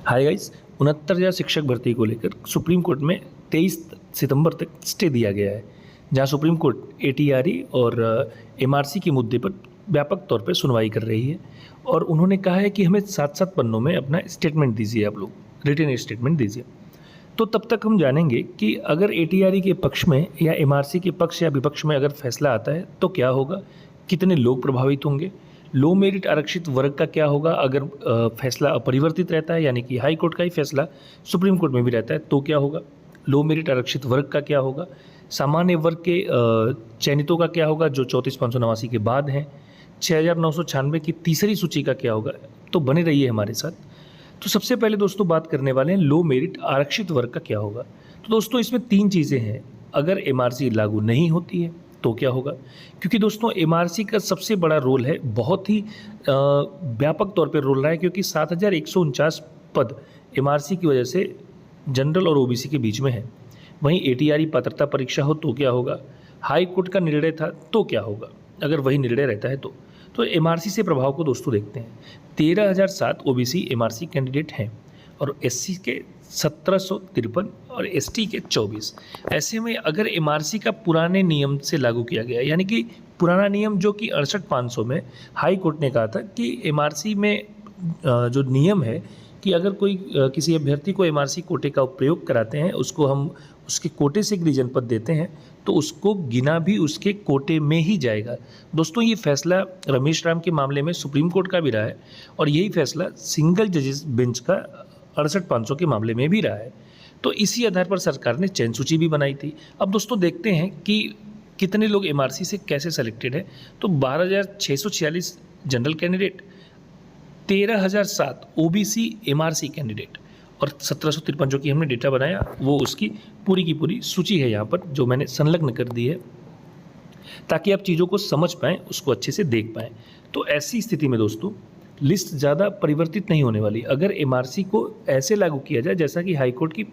Hi guys, 69,000 शिक्षक भर्ती को लेकर सुप्रीम कोर्ट में 23 सितंबर तक स्टे दिया गया है, जहां सुप्रीम कोर्ट एटीआरई और एमआरसी के मुद्दे पर व्यापक तौर पर सुनवाई कर रही है। और उन्होंने कहा है कि हमें 7-7 पन्नों में अपना स्टेटमेंट दीजिए, आप लोग रिटन स्टेटमेंट दीजिए। तो तब तक हम जानेंगे कि अगर एटीआरई के पक्ष में या एमआरसी के पक्ष या विपक्ष में अगर फैसला आता है तो क्या होगा, कितने लोग प्रभावित होंगे, लो मेरिट आरक्षित वर्ग का क्या होगा अगर फैसला अपरिवर्तित रहता है, यानी कि हाई कोर्ट का ही फैसला सुप्रीम कोर्ट में भी रहता है तो क्या होगा, लो मेरिट आरक्षित वर्ग का क्या होगा, सामान्य वर्ग के चयनितों का क्या होगा जो 34,589 के बाद हैं, 6,996 की तीसरी सूची का क्या होगा। तो बने रहिए हमारे साथ। तो सबसे पहले दोस्तों बात करने वाले हैं लो मेरिट आरक्षित वर्ग का क्या होगा। तो दोस्तों इसमें 3 चीज़ें हैं। अगर एमआरसी लागू नहीं होती है तो क्या होगा, क्योंकि दोस्तों एमआरसी का सबसे बड़ा रोल है, बहुत ही व्यापक तौर पर रोल रहा है, क्योंकि 7,149 पद एमआरसी की वजह से जनरल और ओबीसी के बीच में है। वहीं एटीआरई पात्रता परीक्षा हो तो क्या होगा, हाई कोर्ट का निर्णय था तो क्या होगा अगर वही निर्णय रहता है तो एमआरसी से प्रभाव को दोस्तों देखते हैं। 13,007 ओबीसी एमआरसी कैंडिडेट हैं और एससी के 1753 और एसटी के 24। ऐसे में अगर एमआरसी का पुराने नियम से लागू किया गया, यानी कि पुराना नियम जो कि 68,500 में हाई कोर्ट ने कहा था कि एमआरसी में जो नियम है कि अगर कोई किसी अभ्यर्थी को एमआरसी कोटे का उपयोग कराते हैं, उसको हम उसके कोटे से एक रीजन पद देते हैं तो उसको गिना भी उसके कोटे में ही जाएगा। दोस्तों ये फैसला रमेश राम के मामले में सुप्रीम कोर्ट का भी रहा है और यही फैसला सिंगल जजेस बेंच का 68,500 के मामले में भी रहा है। तो इसी आधार पर सरकार ने चयन सूची भी बनाई थी। अब दोस्तों देखते हैं कि कितने लोग एमआरसी से कैसे सेलेक्टेड है। तो 12,646 general candidate, 13,007 OBC MRC candidate और 1753 जो कि हमने डेटा बनाया वो उसकी पूरी की पूरी सूची है यहाँ पर, जो मैंने संलग्न कर दी है ताकि आप चीज़ों को समझ पाएँ, उसको अच्छे से देख पाएँ। तो ऐसी स्थिति में दोस्तों लिस्ट ज़्यादा परिवर्तित नहीं होने वाली अगर एमआरसी को ऐसे लागू किया जाए जैसा कि हाई कोर्ट की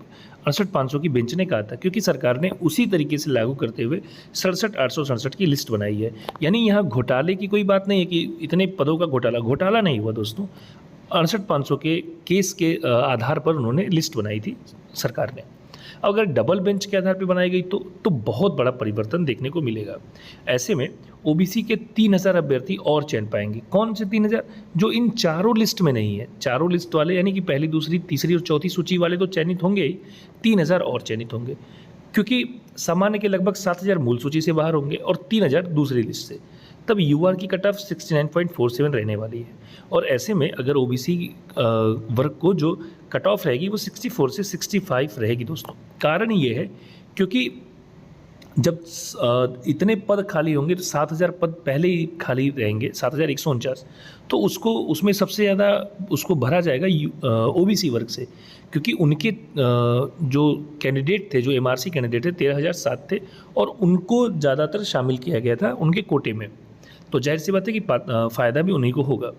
68,500 की बेंच ने कहा था, क्योंकि सरकार ने उसी तरीके से लागू करते हुए 67,867 की लिस्ट बनाई है। यानी यहाँ घोटाले की कोई बात नहीं है कि इतने पदों का घोटाला नहीं हुआ दोस्तों। 68,500 के केस के आधार पर उन्होंने लिस्ट बनाई थी सरकार ने। अगर डबल बेंच के आधार पर बनाई गई तो बहुत बड़ा परिवर्तन देखने को मिलेगा। ऐसे में ओबीसी के 3,000 अभ्यर्थी और चयन पाएंगे। कौन से 3,000? जो इन चारों लिस्ट में नहीं है। चारों लिस्ट वाले यानी कि पहली, दूसरी, तीसरी और चौथी सूची वाले तो चयनित होंगे ही, 3,000 और चयनित होंगे, क्योंकि सामान्य के लगभग 7,000 मूल सूची से बाहर होंगे और 3,000 दूसरी लिस्ट से। तब यूआर की कट ऑफ 69.47 रहने वाली है। और ऐसे में अगर ओबीसी वर्ग को जो कट ऑफ रहेगी वो 64 से 65 रहेगी दोस्तों। कारण ये है क्योंकि जब इतने पद खाली होंगे तो 7,000 पद पहले ही खाली रहेंगे, 7,149, तो उसमें सबसे ज़्यादा उसको भरा जाएगा ओबीसी वर्ग से, क्योंकि उनके जो कैंडिडेट थे, जो एमआरसी कैंडिडेट थे 13,007 थे और उनको ज़्यादातर शामिल किया गया था उनके कोटे में। तो जाहिर सी बात है कि फ़ायदा भी उन्हीं को होगा।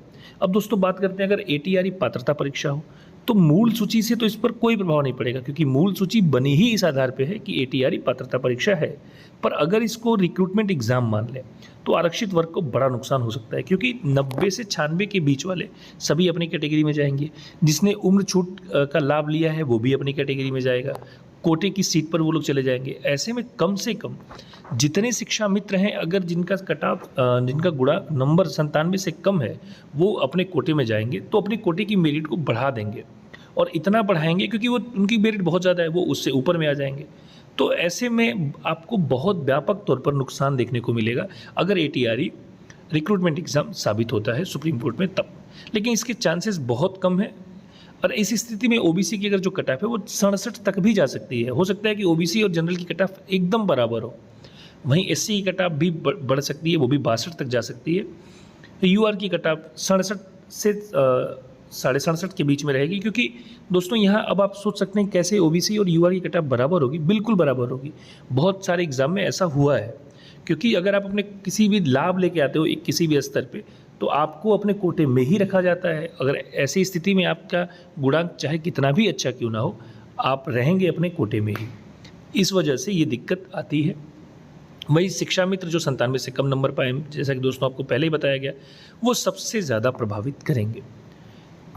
अब दोस्तों बात करते हैं अगर एटीआरई पात्रता परीक्षा हो तो मूल सूची से तो इस पर कोई प्रभाव नहीं पड़ेगा, क्योंकि मूल सूची बनी ही इस आधार पे है कि एटीआरई पात्रता परीक्षा है। पर अगर इसको रिक्रूटमेंट एग्जाम मान लें तो आरक्षित वर्ग को बड़ा नुकसान हो सकता है, क्योंकि 90 से 96 के बीच वाले सभी अपनी कैटेगरी में जाएंगे। जिसने उम्र छूट का लाभ लिया है वो भी अपनी कैटेगरी में जाएगा, कोटे की सीट पर वो लोग चले जाएंगे। ऐसे में कम से कम जितने शिक्षा मित्र हैं, अगर जिनका गुणा नंबर 97 से कम है, वो अपने कोटे में जाएंगे तो अपने कोटे की मेरिट को बढ़ा देंगे और इतना बढ़ाएंगे क्योंकि वो उनकी मेरिट बहुत ज़्यादा है, वो उससे ऊपर में आ जाएंगे। तो ऐसे में आपको बहुत व्यापक तौर पर नुकसान देखने को मिलेगा अगर एटीआरई रिक्रूटमेंट एग्ज़ाम साबित होता है सुप्रीम कोर्ट में तब। लेकिन इसके चांसेस बहुत कम है और इस स्थिति में ओबीसी की अगर जो कट ऑफ है वो 67 तक भी जा सकती है। हो सकता है कि ओबीसी और जनरल की कट ऑफ एकदम बराबर हो। वहीं एससी की कट ऑफ भी बढ़ सकती है, वो भी 62 तक जा सकती है। यूआर की कट ऑफ 67 से 67.5 के बीच में रहेगी, क्योंकि दोस्तों यहाँ अब आप सोच सकते हैं कैसे ओबीसी और यूआर की कट ऑफ बराबर होगी। बिल्कुल बराबर होगी। बहुत सारे एग्जाम में ऐसा हुआ है, क्योंकि अगर आप अपने किसी भी लाभ लेके आते हो एक किसी भी स्तर पे तो आपको अपने कोटे में ही रखा जाता है। अगर ऐसी स्थिति में आपका गुणांक चाहे कितना भी अच्छा क्यों ना हो, आप रहेंगे अपने कोटे में ही। इस वजह से ये दिक्कत आती है। वही शिक्षा मित्र जो 97 से कम नंबर पाए, जैसा कि दोस्तों आपको पहले ही बताया गया, वो सबसे ज़्यादा प्रभावित करेंगे।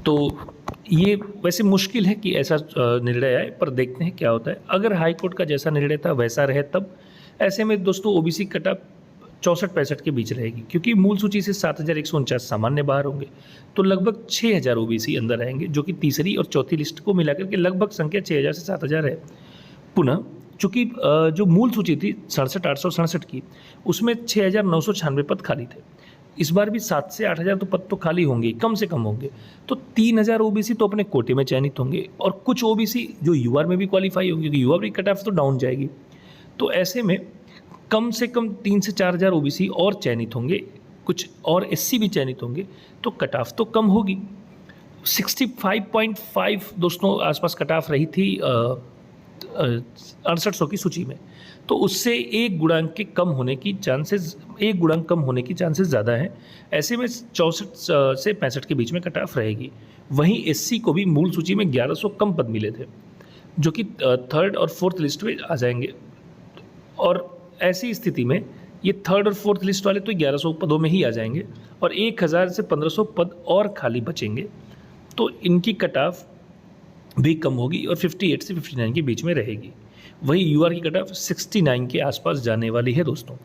तो ये वैसे मुश्किल है कि ऐसा निर्णय आए, पर देखते हैं क्या होता है। अगर हाई कोर्ट का जैसा निर्णय था वैसा रहे तब ऐसे में दोस्तों ओबीसी कटऑफ 64-65 के बीच रहेगी, क्योंकि मूल सूची से 7,149 सामान्य बाहर होंगे, तो लगभग 6,000 ओबीसी अंदर रहेंगे, जो कि तीसरी और चौथी लिस्ट को मिलाकर के लगभग संख्या 6,000 से 7,000 है। पुनः चूँकि जो मूल सूची थी 67,867 की, उसमें 6,996 पद खाली थे। इस बार भी 7 से 8,000 तो पद तो खाली होंगे ही, कम से कम होंगे, तो 3,000 ओबीसी तो अपने कोटे में चयनित होंगे और कुछ ओबीसी जो यूआर में भी क्वालिफाई होंगे, क्योंकि यूआर की कट ऑफ तो डाउन जाएगी। तो ऐसे में कम से कम 3 से 4,000 ओबीसी और चयनित होंगे, कुछ और एससी भी चयनित होंगे, तो कट ऑफ तो कम होगी। 65.5 दोस्तों आसपास कट ऑफ रही थी 6800 की सूची में, तो उससे एक गुणांक के कम होने की चांसेस, एक गुणांक कम होने की चांसेस ज़्यादा हैं। ऐसे में 64 से 65 के बीच में कट ऑफ रहेगी। वहीं एससी को भी मूल सूची में 1100 कम पद मिले थे, जो कि थर्ड और फोर्थ लिस्ट में आ जाएंगे, और ऐसी स्थिति में ये थर्ड और फोर्थ लिस्ट वाले तो 1100 पदों में ही आ जाएंगे और 1000 से 1500 पद और खाली बचेंगे, तो इनकी कट ऑफ भी कम होगी और 58 से 59 के बीच में रहेगी। वही यूआर की कट ऑफ 69 के आसपास जाने वाली है दोस्तों,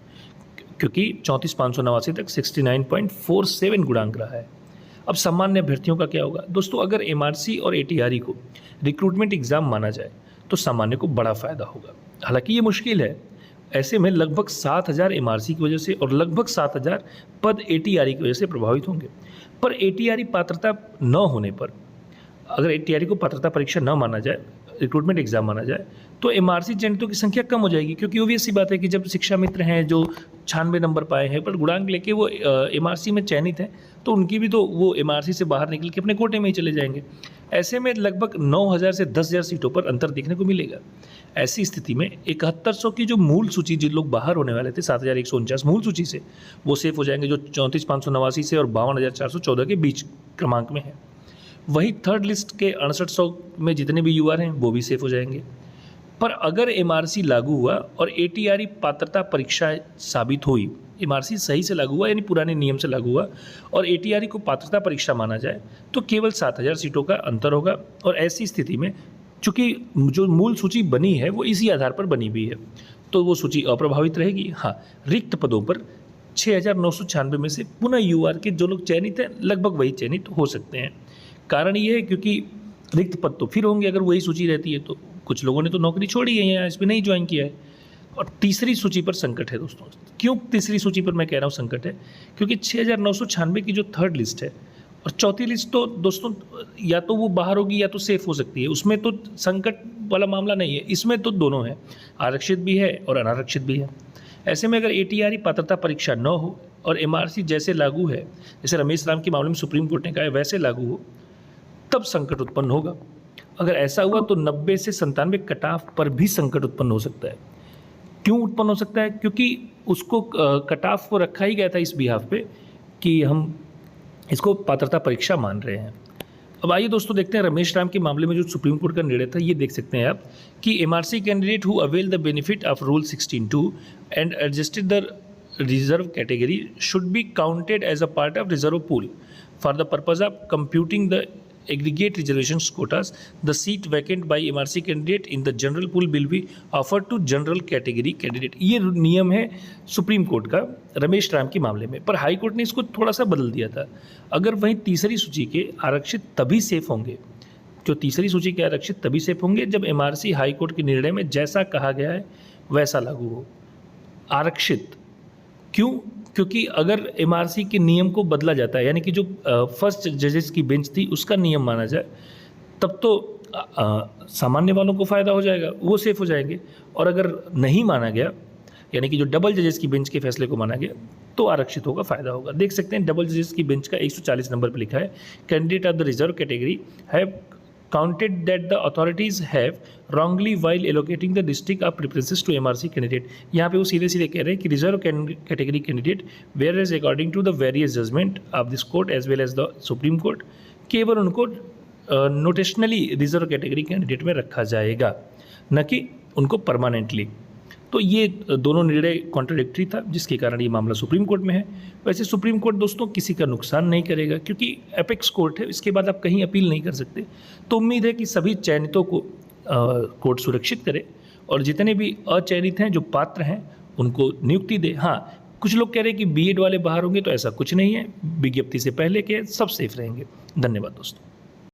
क्योंकि 34,589 तक 69.47 गुणांक रहा है। अब सामान्य अभ्यर्थियों का क्या होगा दोस्तों? अगर एमआरसी और एटीआरई को रिक्रूटमेंट एग्जाम माना जाए तो सामान्य को बड़ा फायदा होगा। हालांकि ये मुश्किल है। ऐसे में लगभग 7,000 एमआरसी की वजह से और लगभग 7,000 पद एटीआरई की वजह से प्रभावित होंगे। पर एटीआरई पात्रता न होने पर, अगर एटीआरई को पात्रता परीक्षा न माना जाए, रिक्रूटमेंट एग्जाम माना जाए, तो एमआरसी चयनितों की संख्या कम हो जाएगी, क्योंकि वो भी ऐसी बात है कि जब शिक्षा मित्र हैं जो 96 नंबर पाए हैं पर गुणांक लेके वो एमआरसी में चयनित हैं, तो उनकी भी तो वो एमआरसी से बाहर निकल के अपने कोटे में ही चले जाएंगे। ऐसे में लगभग 9,000 से 10,000 सीटों पर अंतर देखने को मिलेगा। ऐसी स्थिति में 7100 की जो मूल सूची, जिन लोग बाहर होने वाले थे 7,149 मूल सूची से, वो सेफ हो जाएंगे, जो 34,589 से और 52,414 के बीच क्रमांक में है। वही थर्ड लिस्ट के 6800 में जितने भी यूआर हैं वो भी सेफ हो जाएंगे। पर अगर एमआरसी लागू हुआ और एटीआरई पात्रता परीक्षा साबित हुई, एमआरसी सही से लागू हुआ यानी पुराने नियम से लागू हुआ और एटीआरई को पात्रता परीक्षा माना जाए, तो केवल 7,000 सीटों का अंतर होगा। और ऐसी स्थिति में चूँकि जो मूल सूची बनी है वो इसी आधार पर बनी हुई है, तो वो सूची अप्रभावित रहेगी। हाँ, रिक्त पदों पर 6,996 में से पुनः यूआर के जो लोग चयनित हैं लगभग वही चयनित हो सकते हैं। कारण ये है क्योंकि रिक्त पद तो फिर होंगे अगर वही सूची रहती है, तो कुछ लोगों ने तो नौकरी छोड़ी है या इसमें नहीं ज्वाइन किया है। और तीसरी सूची पर संकट है दोस्तों। क्यों तीसरी सूची पर मैं कह रहा हूँ संकट है? क्योंकि 6,996 की जो थर्ड लिस्ट है और चौथी लिस्ट तो दोस्तों या तो वो बाहर होगी या तो सेफ हो सकती है, उसमें तो संकट वाला मामला नहीं है। इसमें तो दोनों है, आरक्षित भी है और अनारक्षित भी है। ऐसे में अगर एटीआरई पात्रता परीक्षा न हो और एमआरसी जैसे लागू है, जैसे रमेश राम के मामले में सुप्रीम कोर्ट ने कहा है वैसे लागू हो, तब संकट उत्पन्न होगा। अगर ऐसा हुआ तो 90 से 97 कट ऑफ पर भी संकट उत्पन्न हो सकता है। क्यों उत्पन्न हो सकता है? क्योंकि उसको कट ऑफ को रखा ही गया था इस बिहाफ पे कि हम इसको पात्रता परीक्षा मान रहे हैं। अब आइए दोस्तों देखते हैं रमेश राम के मामले में जो सुप्रीम कोर्ट का निर्णय था, ये देख सकते हैं आप कि MRC candidate who avail the benefit of rule 16(2) and adjusted the reserve category should be counted as a part of reserve pool for the purpose of computing the aggregate reservations quotas. The seat vacant by MRC candidate in the general pool will be offered to general category candidate. ये नियम है supreme court का रमेश राम के मामले में, पर high court ने इसको थोड़ा सा बदल दिया था। अगर वहीं तीसरी सूची के आरक्षित तभी सेफ होंगे, जो तीसरी सूची के आरक्षित तभी सेफ होंगे जब एमआरसी हाई कोर्ट के निर्णय में जैसा कहा गया है वैसा लागू हो। आरक्षित क्यों? क्योंकि अगर एमआरसी के नियम को बदला जाता है, यानी कि जो फर्स्ट जजेस की बेंच थी उसका नियम माना जाए, तब तो सामान्य वालों को फ़ायदा हो जाएगा, वो सेफ हो जाएंगे। और अगर नहीं माना गया, यानी कि जो डबल जजेस की बेंच के फैसले को माना गया, तो आरक्षित होगा, फ़ायदा होगा। देख सकते हैं डबल जजेस की बेंच का 140 नंबर पर लिखा है, candidate of the reserve category have counted that the authorities have wrongly while allocating the district of preferences to MRC candidate। यहाँ पे वो सीधे सीधे कह रहे हैं कि reserve category candidate whereas according to the various judgment of this court as well as the supreme court, केवल उनको नोटेशनली रिजर्व कैटेगरी कैंडिडेट में रखा जाएगा, न कि उनको परमानेंटली। तो ये दोनों निर्णय कॉन्ट्राडिक्टरी था, जिसके कारण ये मामला सुप्रीम कोर्ट में है। वैसे सुप्रीम कोर्ट दोस्तों किसी का नुकसान नहीं करेगा, क्योंकि एपेक्स कोर्ट है, इसके बाद आप कहीं अपील नहीं कर सकते। तो उम्मीद है कि सभी चयनितों को कोर्ट सुरक्षित करे और जितने भी अचयनित हैं, जो पात्र हैं, उनको नियुक्ति दे। हाँ, कुछ लोग कह रहे हैं कि बीएड वाले बाहर होंगे, तो ऐसा कुछ नहीं है। विज्ञप्ति से पहले के सब सेफ रहेंगे। धन्यवाद दोस्तों।